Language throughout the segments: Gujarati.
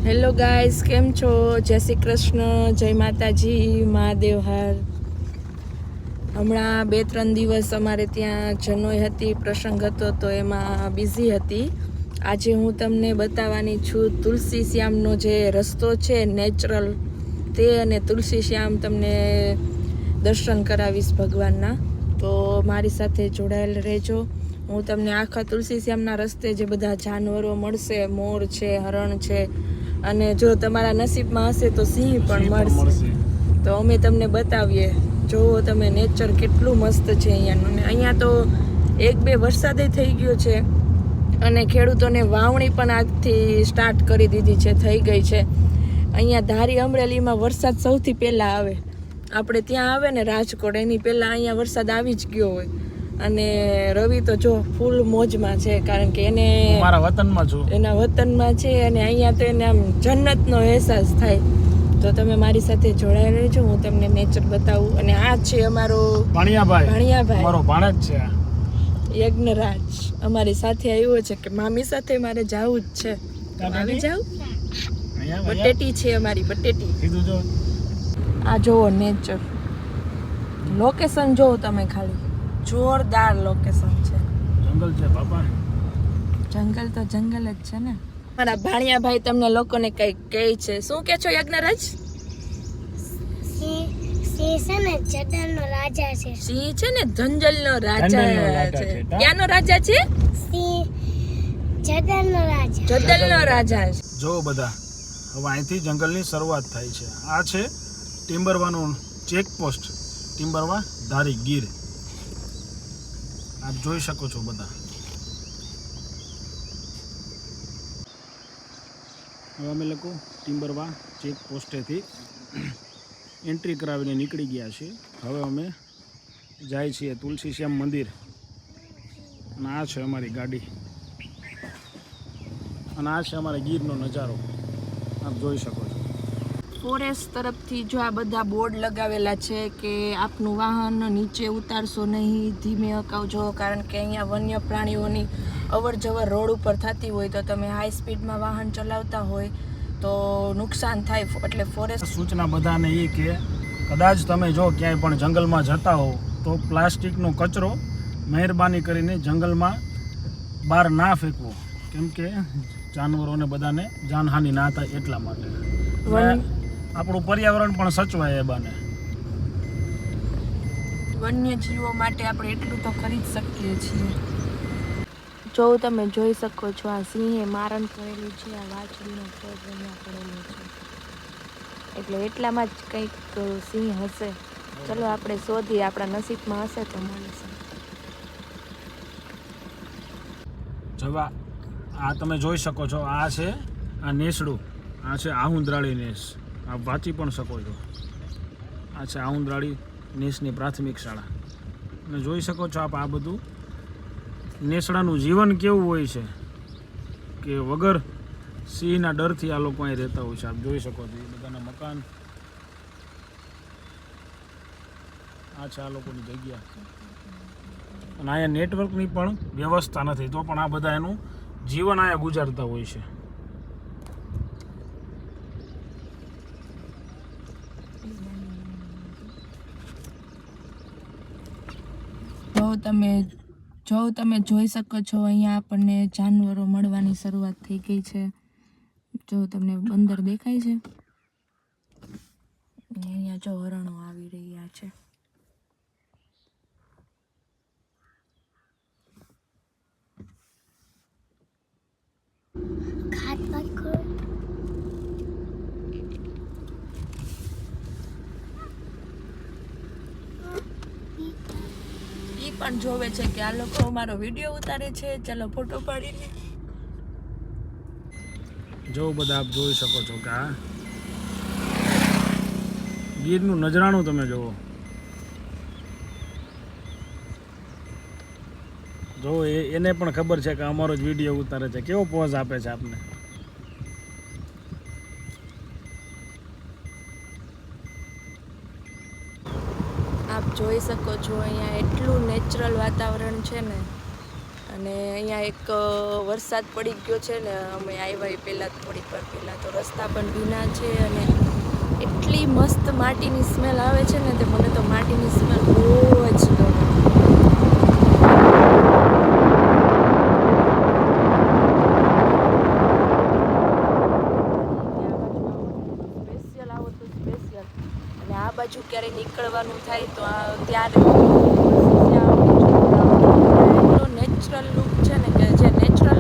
હેલો ગાઈસ, કેમ છો? જય શ્રી કૃષ્ણ, જય માતાજી, મહાદેવ હાર. હમણાં 2-3 દિવસ અમારે ત્યાં જનોઈ હતી, પ્રસંગ હતો તો એમાં બિઝી હતી. આજે હું તમને બતાવવાની છું તુલસી શ્યામનો જે રસ્તો છે નેચરલ, તે અને તુલસી શ્યામ તમને દર્શન કરાવીશ ભગવાનના. તો મારી સાથે જોડાયેલ રહેજો. હું તમને આખા તુલસી શ્યામના રસ્તે જે બધા જાનવરો મળશે, મોર છે, હરણ છે, અને જો તમારા નસીબમાં હશે તો સિંહ પણ મળશે. તો અમે તમને બતાવીએ. જોવો તમે નેચર કેટલું મસ્ત છે અહીંયાનું. અહીંયા તો 1-2 વરસાદે થઈ ગયો છે અને ખેડૂતોને વાવણી પણ આજથી સ્ટાર્ટ કરી દીધી છે, થઈ ગઈ છે. અહીંયા ધારી અમરેલીમાં વરસાદ સૌથી પહેલાં આવે. આપણે ત્યાં આવે ને રાજકોટ, એની પહેલાં અહીંયા વરસાદ આવી જ ગયો હોય. અને રવિ તો જો ફૂલ મોજમાં છે, કારણ કે એને મારા વતનમાં છું, એના વતનમાં છે અને અહીંયા તો એને આમ જન્નતનો અહેસાસ થાય. તો તમે મારી સાથે જોડાયેલા રહેજો, હું તમને નેચર બતાવું. અને આ છે અમારો ભાણિયાભાઈ, મારો ભાણેજ છે યજ્ઞરાજ, અમારી સાથે આવ્યો છે કે મામી સાથે મારે જવું જ છે. આવી જાવ. બટેટી છે અમારી, બટેટી. કીધું જો આ જોવો નેચર, લોકેશન જોવો તમે ખાલી, જોરદાર લોકેશન છે. જંગલ છે બાપા, જંગલ તો જંગલ જ છે ને. મારા ભાણિયાભાઈ તમને લોકોને કઈ કહે છે. શું કે છો યજ્ઞરાજ? સિંહ છે ને જંગલનો રાજા છે. સિંહ છે ને જંગલનો રાજા છે. ક્યાંનો રાજા છે? સિંહ જંગલનો રાજા. જંગલનો રાજા છે. જો બધા હવે અહીંથી જંગલની શરૂઆત થાય છે. આ છે ટિમ્બરવાનું ચેકપોસ્ટ, ટિમ્બરવા ધારી ગીર. આપ જોઈ શકો છો બધા. હવે અમે લોકો ટિમ્બરવા ચેકપોસ્ટેથી એન્ટ્રી કરાવીને નીકળી ગયા છીએ. હવે અમે જાય છીએ તુલસી શ્યામ મંદિર. અને આ છે અમારી ગાડી, અને આ છે અમારા ગીરનો નજારો, આપ જોઈ શકો છો. ફોરેસ્ટ તરફથી જો આ બધા બોર્ડ લગાવેલા છે કે આપનું વાહન નીચે ઉતારશો નહીં, ધીમે હકાવજો, કારણ કે અહીંયા વન્ય પ્રાણીઓની અવર જવર રોડ ઉપર થતી હોય તો તમે હાઈ સ્પીડમાં વાહન ચલાવતા હોય તો નુકસાન થાય. એટલે ફોરેસ્ટ સૂચના બધાને એ કે કદાચ તમે જો ક્યાંય પણ જંગલમાં જતા હો તો પ્લાસ્ટિકનો કચરો મહેરબાની કરીને જંગલમાં બહાર ના ફેંકવો, કેમ કે જાનવરોને બધાને જાનહાનિ ના થાય એટલા માટે. આપણું પર્યાવરણ પણ સચવાય એ બાને. વન્યજીવો માટે આપણે એટલું તો કરી જ શકીએ છીએ. જો તમે જોઈ શકો છો, આ સિંહે મારણ કરેલું છે, આ વાછડીનો પગ અહીંયા પડેલો છે, એટલે એટલામાં જ કંઈક સિંહ હશે. ચલો આપણે શોધીએ, આપણા નસીબમાં હશે તો મળશે. જવા આ તમે જોઈ શકો છો, આ છે આ નેસડું, આ છે આહુંદરાળી નેસ, આપ વાંચી પણ શકો છો. આ છે આહુંદરાળી નેસની પ્રાથમિક શાળા. અને જોઈ શકો છો આપ આ બધું નેસડાનું જીવન કેવું હોય છે કે વગર સિંહના ડરથી આ લોકો અહીં રહેતા હોય છે. આપ જોઈ શકો છો એ બધાના મકાન. આ છે આ લોકોની જગ્યા. અને અહીંયા નેટવર્કની પણ વ્યવસ્થા નથી, તો પણ આ બધા એનું જીવન અહીંયા ગુજારતા હોય છે. જો તમે જોઈ શકો છો, અહીંયા આપણને જાનવરો મળવાની શરૂઆત થઈ ગઈ છે. જો તમને બંદર દેખાય છે, અહીંયા જો હરણો આવી રહ્યા છે. પણ જોવે છે કે આ લોકો અમારો વિડીયો ઉતારે છે, ચલો ફોટો પાડીને. જો બધા આપ જોઈ શકો છો કે આ ગીરનું નજરાણું તમે જુઓ. જો એને પણ ખબર છે કે અમારો જ વિડીયો ઉતારે છે. કેવો પોઝ આપે છે આપને. આપ જોઈ શકો છો અહીંયા એટલું નેચરલ વાતાવરણ છે ને, અને અહીંયા એક વરસાદ પડી ગયો છે ને અમે આવ્યા એ પહેલાં થોડીક વાર પહેલાં તો રસ્તા પણ ભીના છે અને એટલી મસ્ત માટીની સ્મેલ આવે છે ને તે મને તો માટીની સ્મેલ બહુ જ ગમે. આ બાજુ ક્યારે નીકળવાનું થાય તો ત્યારે એટલો નેચરલ લુક છે ને કે જે નેચરલ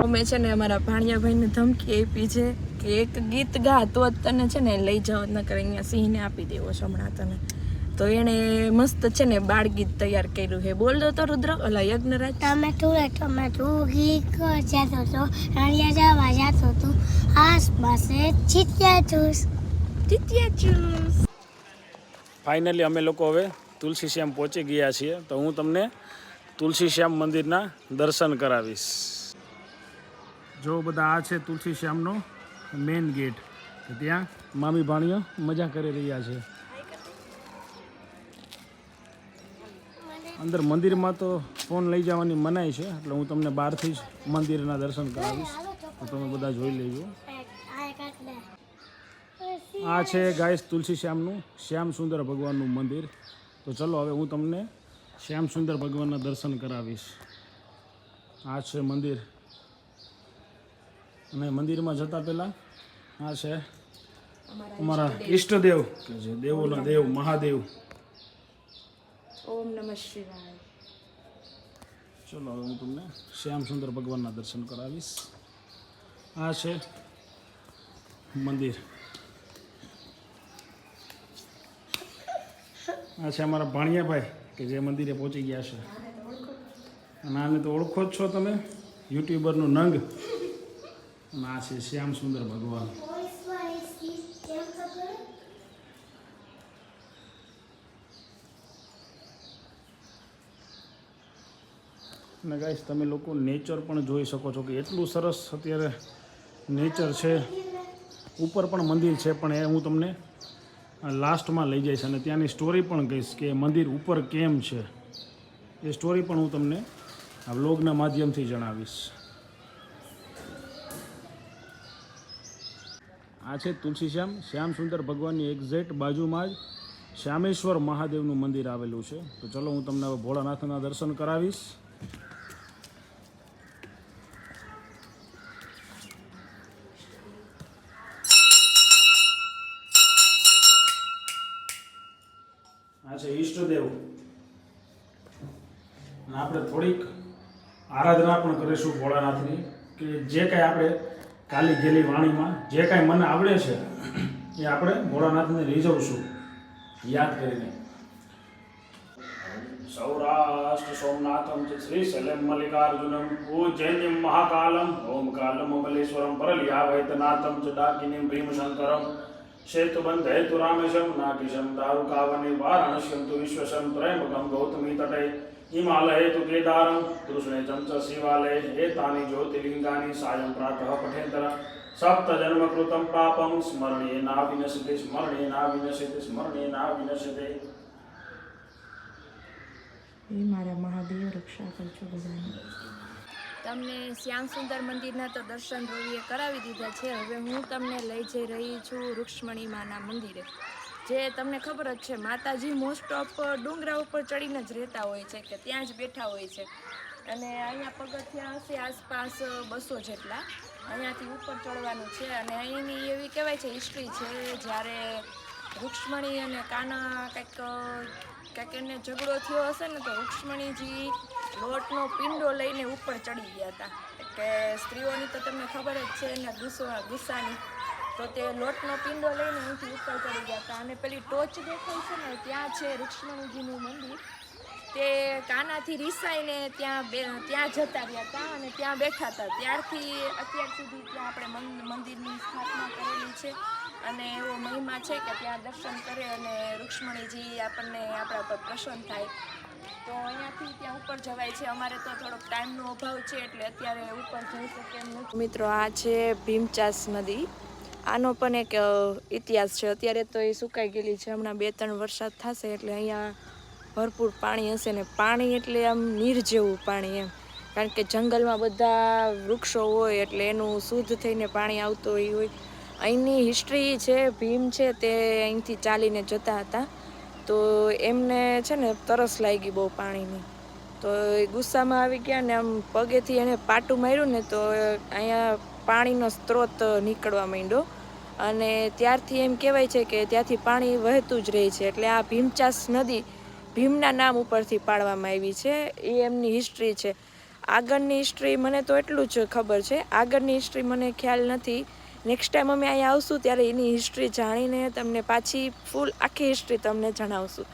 અમે છે ને અમારા ભાણિયાભાઈને ધમકી આપી છે કે એક ગીત ગા તો જ તને છે ને લઈ જાઓ, નકર અહીંયા સિંહને આપી દેવો છે હમણાં તને. તો એણે મસ્ત છે ને બાળ ગીત તૈયાર કર્યું છે. બોલ દો તો રુદ્ર, ઓલા યજ્ઞરાજ. ટમેટું ઘી જતો તો રાણિયા જવા જતો તો આસપાસ ચીટિયા ફાઇનલી અમે લોકો હવે તુલસી શ્યામ પહોંચી ગયા છીએ. તો હું તમને તુલસી શ્યામ મંદિરના દર્શન કરાવીશ. જો બધા આ છે તુલસી શ્યામનો મેઇન ગેટ. ત્યાં મામી ભાણીઓ મજા કરી રહ્યા છે. અંદર મંદિરમાં તો ફોન લઈ જવાની મનાઈ છે, એટલે હું તમને બહારથી જ મંદિરના દર્શન કરાવીશ. તો તમે બધા જોઈ લેજો. આ છે ગાઈસ તુલસી શ્યામનું શ્યામ સુંદર ભગવાનનું મંદિર. તો ચલો હવે હું તમને શ્યામ સુંદર ભગવાનના દર્શન કરાવીશ. આ છે મંદિર, અને મંદિરમાં જતા પહેલાં આ છે અમારા ઈષ્ટદેવ કે જે દેવોના દેવ મહાદેવ. ઓમ નમઃ શિવાય. ચલો હવે હું તમને શ્યામ સુંદર ભગવાનના દર્શન કરાવીશ. આ છે મંદિર. આ છે અમારા ભાણિયાભાઈ કે જે મંદિરે પહોંચી ગયા છે. અને આને તો ઓળખો જ છો તમે, યુટ્યુબરનું નંગ. અને આ છે શ્યામ સુંદર ભગવાન. અને ગાઈસ તમે લોકો નેચર પણ જોઈ શકો છો કે એટલું સરસ અત્યારે નેચર છે. ઉપર પણ મંદિર છે, પણ એ હું તમને લાસ્ટમાં લઈ જઈશ અને ત્યાંની સ્ટોરી પણ કહીશ કે મંદિર ઉપર કેમ છે. એ સ્ટોરી પણ હું તમને આ વ્લોગના માધ્યમથી જણાવીશ. આ છે તુલસી શ્યામ સુંદર ભગવાનની એક્ઝેક્ટ બાજુમાં જ શ્યામેશ્વર મહાદેવનું મંદિર આવેલું છે. તો ચલો હું તમને હવે ભોળાનાથના દર્શન કરાવીશ. આ છે ઈષ્ટદેવ. અને આપણે થોડીક આરાધના પણ કરીશું ભોળાનાથની, કે જે કાંઈ આપણે કાલી ગયેલી વાણીમાં જે કાંઈ મને આવડે છે એ આપણે ભોળાનાથને રીઝવશું યાદ કરીને. સૌરાષ્ટ્ર સોમનાથમ ચ શ્રી શૈલમ મલ્લિકાર્જુનમ ઉજ્જૈન્યમ મહાકાલમ ઓમકાલમ મલેશ્વરમ પરલિયાવૈતનાથમ ચ ડાકિનીમ ભીમશંકરમ સેતુબંધ હેતુ રામેશમ નાગેશમ દારુકાવને વારાણસ્યમ તુ વિશ્વસમ ત્રયંબકમ ગૌતમી તટે હિમાલય તુ કેદારમ કૃષ્ણે ચંચ શિવાલય એતાની જ્યોતિર્લિંગાની સાયં પ્રાતઃ પઠેતર સપ્ત જન્મ કૃતમ પાપમ સ્મરણીય ના વિનશ્યતે સ્મરણીય ના વિનશ્યતે સ્મરણીય ના વિનશ્યતે. એ મારા મહાદેવ રક્ષા કરજો બધાને. તમને શ્યામ સુંદર મંદિરના તો દર્શન રવિએ કરાવી દીધા છે. હવે હું તમને લઈ જઈ રહી છું રૂક્ષ્મણી માના મંદિરે. જે તમને ખબર જ છે, માતાજી મોસ્ટ ઓફ ડુંગરા ઉપર ચડીને જ રહેતા હોય છે, કે ત્યાં જ બેઠા હોય છે. અને અહીંયા પગથિયાં હશે આસપાસ 200 જેટલા. અહીંયાથી ઉપર ચડવાનું છે. અને અહીંની એવી કહેવાય છે હિસ્ટ્રી છે, જ્યારે રૂક્ષ્મણી અને કાના કંઈક એને ઝઘડો થયો હશે ને, તો રૂક્ષ્મણીજી લોટનો પિંડો લઈને ઉપર ચડી ગયા હતા. કે સ્ત્રીઓની તો તમને ખબર જ છે ને ગુસ્સાની, તો તે લોટનો પિંડો લઈને અહીંથી ઉપર ચડી ગયા હતા. અને પેલી ટોચ દેખાય છે ને, ત્યાં છે રૂક્ષ્મણીજીનું મંદિર. તે કાનાથી રીસાઈને ત્યાં જતા રહ્યા હતા અને ત્યાં બેઠા હતા. ત્યારથી અત્યાર સુધી ત્યાં આપણે મંદિરની સ્થાપના કરેલી છે. અને એવો મહિમા છે કે ત્યાં દર્શન કરે અને રૂક્ષ્મણીજી આપણને આપણા પર પ્રસન્ન થાય. તો અહીંયાથી ત્યાં ઉપર જવાય છે. અમારે તો થોડોક ટાઈમનો અભાવ છે, એટલે અત્યારે ઉપર જઈ શકે એમ નથી. મિત્રો, આ છે ભીમચાસ નદી. આનો પણ એક ઇતિહાસ છે. અત્યારે તો એ સુકાઈ ગયેલી છે. હમણાં 2-3 વરસાદ થશે એટલે અહીંયા ભરપૂર પાણી હશે ને પાણી એટલે આમ નીર જેવું પાણી એમ, કારણ કે જંગલમાં બધા વૃક્ષો હોય એટલે એનું શુદ્ધ થઈને પાણી આવતું હોય. અહીંની હિસ્ટ્રી છે, ભીમ છે તે અહીંથી ચાલીને જતા હતા, તો એમને છે ને તરસ લાગી બહુ પાણીની, તો એ ગુસ્સામાં આવી ગયા ને આમ પગેથી એને પાટું માર્યું ને તો અહીંયા પાણીનો સ્ત્રોત નીકળવા માંડ્યો, અને ત્યારથી એમ કહેવાય છે કે ત્યાંથી પાણી વહેતું જ રહે છે. એટલે આ ભીમચાસ નદી ભીમના નામ ઉપરથી પાડવામાં આવી છે, એ એમની હિસ્ટ્રી છે. આગળની હિસ્ટ્રી મને તો એટલું જ ખબર છે, આગળની હિસ્ટ્રી મને ખ્યાલ નથી. નેક્સ્ટ ટાઈમ અમે અહીંયા આવશું ત્યારે એની હિસ્ટ્રી જાણીને તમને પાછી ફૂલ આખી હિસ્ટ્રી તમને જણાવશું.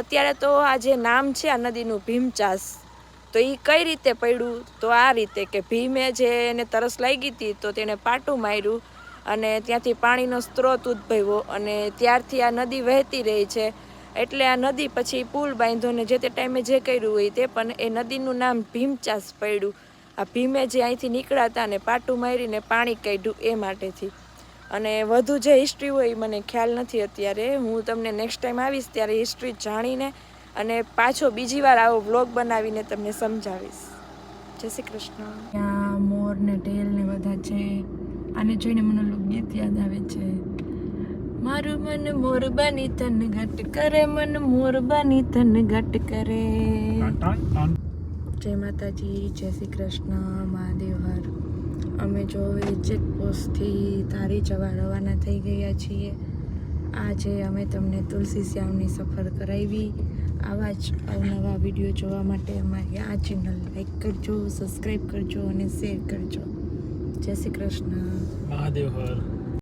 અત્યારે તો આ જે નામ છે આ નદીનું ભીમચાસ, તો એ કઈ રીતે પડ્યું, તો આ રીતે કે ભીમે જે એને તરસ લાગી હતી તો તેણે પાટું માર્યું અને ત્યાંથી પાણીનો સ્ત્રોત ઉદ્ભવ્યો, અને ત્યારથી આ નદી વહેતી રહી છે. એટલે આ નદી પછી પુલ બાંધ્યો ને જે તે ટાઈમે જે કર્યું હોય તે, પણ એ નદીનું નામ ભીમચાસ પડ્યું. આ ભીમે જે અહીંથી નીકળ્યા હતા ને પાટું મારીને પાણી કાઢ્યું એ માટેથી. અને વધુ જે હિસ્ટ્રી હોય એ મને ખ્યાલ નથી અત્યારે, હું તમને નેક્સ્ટ ટાઈમ આવીશ ત્યારે હિસ્ટ્રી જાણીને અને પાછો બીજી વાર આવો વ્લોગ બનાવીને તમને સમજાવીશ. જય શ્રી કૃષ્ણ. ત્યાં મોર ને ઢેલ ને બધા છે, આને જોઈને મને લોકગીત યાદ આવે છે. મારું મન મોર બની તન ઘટ કરે, મન મોર બની તન ઘટ કરે. જય માતાજી, જય શ્રી કૃષ્ણ, મહાદેવ હર. અમે જો હવે ચેકપોસ્ટથી ધારી જવા રવાના થઈ ગયા છીએ. આજે અમે તમને તુલસી શ્યામની સફર કરાવી. આવા જ અવનવા વિડીયો જોવા માટે અમારી આ ચેનલ લાઈક કરજો, સબસ્ક્રાઈબ કરજો અને શેર કરજો. જય શ્રી કૃષ્ણ, મહાદેવ હર.